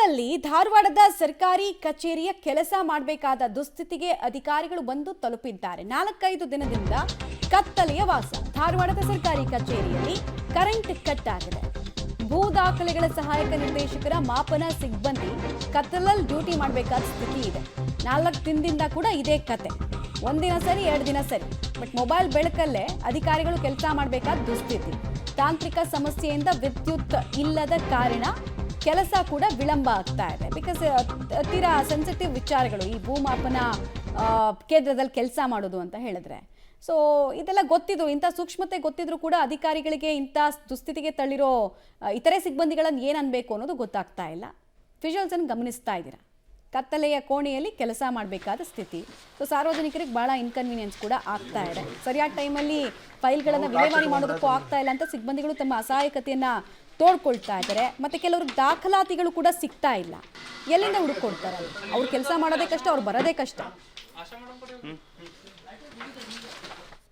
ಕತ್ತಲಲ್ಲಿ ಧಾರವಾಡದ ಸರ್ಕಾರಿ ಕಚೇರಿಯ ಕೆಲಸ ಮಾಡಬೇಕಾದ ದುಸ್ಥಿತಿಗೆ ಅಧಿಕಾರಿಗಳು ಬಂದು ತಲುಪಿದ್ದಾರೆ. 4-5 ದಿನದಿಂದ ಕತ್ತಲೆಯ ವಾಸ. ಧಾರವಾಡದ ಸರ್ಕಾರಿ ಕಚೇರಿಯಲ್ಲಿ ಕರೆಂಟ್ ಕಟ್ ಆಗಿದೆ. ಭೂ ದಾಖಲೆಗಳ ಸಹಾಯಕ ನಿರ್ದೇಶಕರ ಮಾಪನ ಸಿಬ್ಬಂದಿ ಕತ್ತಲಲ್ಲಿ ಡ್ಯೂಟಿ ಮಾಡಬೇಕಾದ ಸ್ಥಿತಿ ಇದೆ. 4 ದಿನದಿಂದ ಕೂಡ ಇದೇ ಕತೆ. ಒಂದಿನ ಸರಿ 2 ದಿನ ಸರಿ, ಬಟ್ ಮೊಬೈಲ್ ಬೆಳಕಲ್ಲೇ ಅಧಿಕಾರಿಗಳು ಕೆಲಸ ಮಾಡಬೇಕಾದ ದುಸ್ಥಿತಿ. ತಾಂತ್ರಿಕ ಸಮಸ್ಯೆಯಿಂದ ವಿದ್ಯುತ್ ಇಲ್ಲದ ಕಾರಣ ಕೆಲಸ ಕೂಡ ವಿಳಂಬ ಆಗ್ತಾ ಇದೆ. ಬಿಕಾಸ್ ತೀರಾ ಸೆನ್ಸಿಟಿವ್ ವಿಚಾರಗಳು ಈ ಭೂಮಾಪನ ಕೇಂದ್ರದಲ್ಲಿ ಕೆಲಸ ಮಾಡೋದು ಅಂತ ಹೇಳಿದ್ರೆ. ಸೊ ಇದೆಲ್ಲ ಗೊತ್ತಿದ್ರು, ಇಂಥ ಸೂಕ್ಷ್ಮತೆ ಗೊತ್ತಿದ್ರು ಕೂಡ ಅಧಿಕಾರಿಗಳಿಗೆ ಇಂಥ ದುಸ್ಥಿತಿಗೆ ತಳ್ಳಿರೋ ಇತರೆ ಸಿಬ್ಬಂದಿಗಳನ್ನು ಏನು ಅನ್ಬೇಕು ಅನ್ನೋದು ಗೊತ್ತಾಗ್ತಾ ಇಲ್ಲ. ವಿಜುವಲ್ಸ್ ಅನ್ನು ಗಮನಿಸ್ತಾ ಇದ್ದೀರಾ. ಕತ್ತಲೆಯ ಕೋಣೆಯಲ್ಲಿ ಕೆಲಸ ಮಾಡಬೇಕಾದ ಸ್ಥಿತಿ. ಸೊ ಸಾರ್ವಜನಿಕರಿಗೆ ಬಹಳ ಇನ್ಕನ್ವೀನಿಯನ್ಸ್ ಕೂಡ ಆಗ್ತಾ ಇದೆ. ಸರಿಯಾದ ಟೈಮಲ್ಲಿ ಫೈಲ್ಗಳನ್ನು ವಿಲೇವಾರಿ ಮಾಡೋದಕ್ಕೂ ಆಗ್ತಾ ಇಲ್ಲ ಅಂತ ಸಿಬ್ಬಂದಿಗಳು ತಮ್ಮ ಅಸಹಾಯಕತೆಯನ್ನ ತೋಡ್ಕೊಳ್ತಾ ಇದ್ದಾರೆ. ಮತ್ತೆ ಕೆಲವ್ರಿಗೆ ದಾಖಲಾತಿಗಳು ಕೂಡ ಸಿಗ್ತಾ ಇಲ್ಲ. ಎಲ್ಲಿಂದ ಹುಡುಕೊಡ್ತಾರೆ? ಅವ್ರು ಕೆಲಸ ಮಾಡೋದೇ ಕಷ್ಟ, ಅವ್ರು ಬರೋದೇ ಕಷ್ಟ.